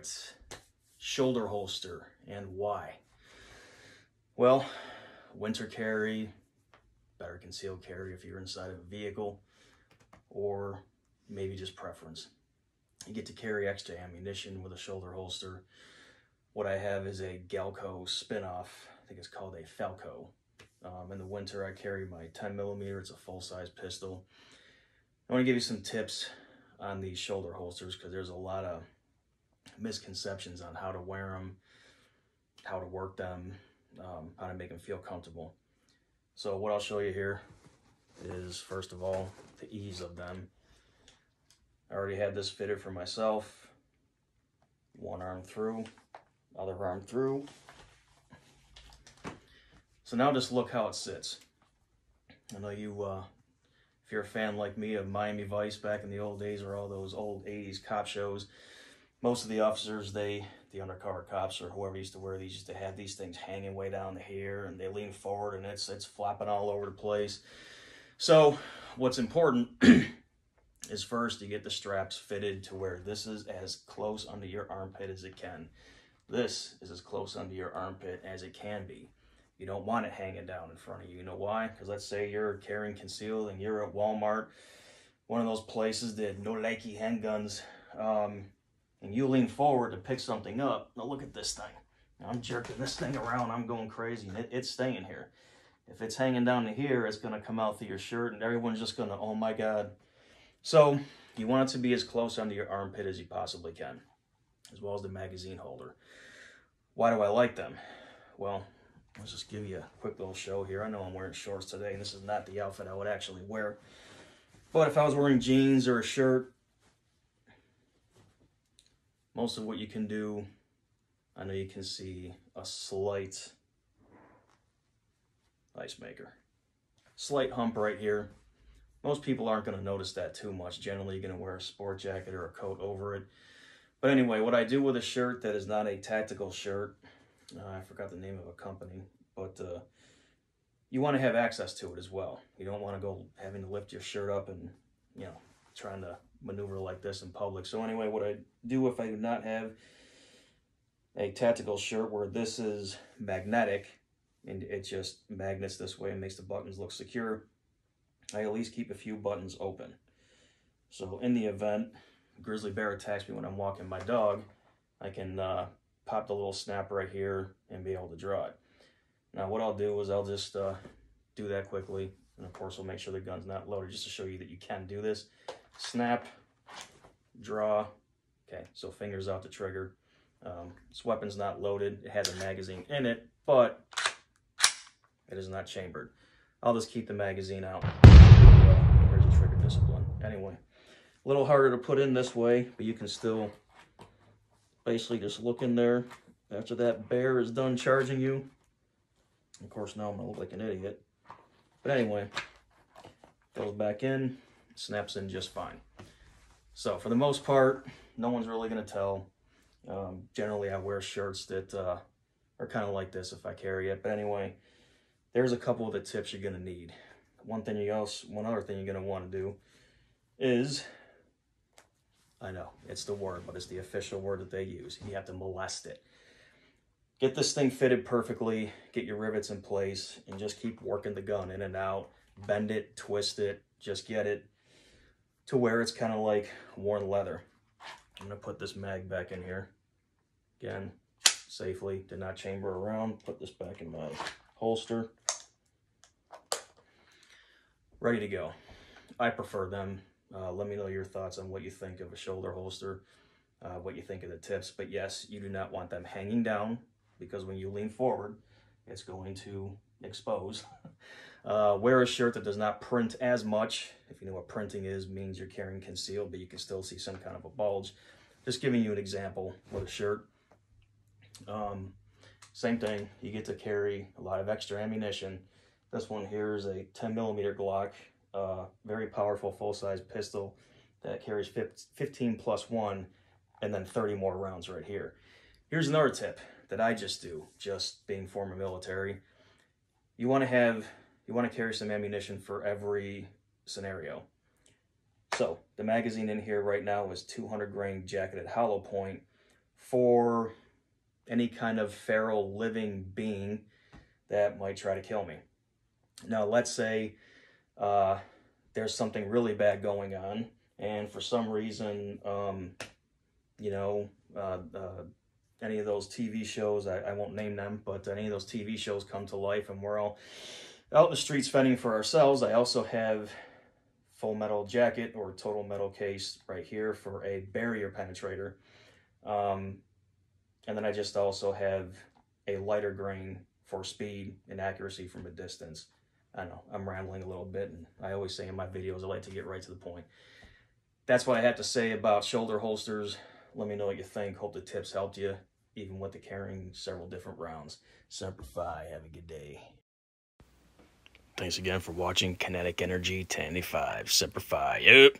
favorite shoulder holster and why? Well, winter carry, better concealed carry if you're inside of a vehicle, or maybe just preference. You get to carry extra ammunition with a shoulder holster. What I have is a Galco spin-off. I think it's called a Falco. In the winter, I carry my 10mm. It's a full-size pistol. I want to give you some tips on these shoulder holsters because there's a lot of misconceptions on how to wear them, how to work them, how to make them feel comfortable. So what I'll show you here is, first of all, the ease of them. I already had this fitted for myself. One arm through, other arm through. So now just look how it sits. I know you, if you're a fan like me of Miami Vice back in the old days, or all those old 80s cop shows, most of the officers, the undercover cops or whoever used to wear these, used to have these things hanging way down here, and they lean forward and it's flopping all over the place. So what's important is, first, you get the straps fitted to where this is as close under your armpit as it can. This is as close under your armpit as it can be. You don't want it hanging down in front of you. You know why? Because let's say you're carrying concealed and you're at Walmart, one of those places that no likey handguns, and you lean forward to pick something up. Now look at this thing. I'm jerking this thing around. I'm going crazy, and it's staying here. If it's hanging down to here, it's going to come out through your shirt, and everyone's just going to, oh my God. So you want it to be as close under your armpit as you possibly can, as well as the magazine holder. Why do I like them? Well, let's just give you a quick little show here. I know I'm wearing shorts today, and this is not the outfit I would actually wear. But if I was wearing jeans or a shirt, most of what you can do, I know you can see a slight ice maker. Slight hump right here. Most people aren't going to notice that too much. Generally, you're going to wear a sport jacket or a coat over it. But anyway, what I do with a shirt that is not a tactical shirt, I forgot the name of a company, but you want to have access to it as well. You don't want to go having to lift your shirt up and, you know, trying to maneuver like this in public. So anyway, what I do if I do not have a tactical shirt where this is magnetic and it just magnets this way and makes the buttons look secure, I at least keep a few buttons open. So in the event a grizzly bear attacks me when I'm walking my dog, I can pop the little snap right here and be able to draw it. Now what I'll do is I'll just do that quickly, and of course we'll make sure the gun's not loaded just to show you that you can do this. Snap, draw. Okay, so fingers out the trigger. This weapon's not loaded. It has a magazine in it, but it is not chambered. I'll just keep the magazine out. There's a trigger discipline. Anyway, a little harder to put in this way, but you can still basically just look in there after that bear is done charging you. Of course, now I'm gonna look like an idiot. But anyway, goes back in, snaps in just fine. So for the most part, no one's really gonna tell. Generally, I wear shirts that are kind of like this if I carry it. But anyway, there's a couple of the tips you're gonna need. One other thing you're gonna want to do is, I know it's the word, but it's the official word that they use. You have to molest it. Get this thing fitted perfectly, get your rivets in place, and just keep working the gun in and out. Bend it, twist it, just get it to where it's kind of like worn leather. I'm gonna put this mag back in here. Again, safely, did not chamber around. Put this back in my holster. Ready to go. I prefer them. Let me know your thoughts on what you think of a shoulder holster, what you think of the tips. But yes, you do not want them hanging down, because when you lean forward, it's going to expose. Wear a shirt that does not print as much. If you know what printing is, means you're carrying concealed, but you can still see some kind of a bulge. Just giving you an example with a shirt. Same thing, you get to carry a lot of extra ammunition. This one here is a 10mm Glock, very powerful full-size pistol that carries 15 plus 1, and then 30 more rounds right here. Here's another tip that I just do, just being former military. You want to carry some ammunition for every scenario. So the magazine in here right now is 200 grain jacketed hollow point, for any kind of feral living being that might try to kill me. Now, let's say there's something really bad going on, and for some reason, you know, any of those TV shows, I won't name them, but any of those TV shows come to life and we're all out in the streets fending for ourselves. I also have full metal jacket or total metal case right here for a barrier penetrator. And then I just also have a lighter grain for speed and accuracy from a distance. I know, I'm rambling a little bit, and I always say in my videos I like to get right to the point. That's what I have to say about shoulder holsters. Let me know what you think. Hope the tips helped you, even with the carrying several different rounds. Semper Fi. Have a good day. Thanks again for watching Kinetic Energy 1085. Semper Fi. Yep.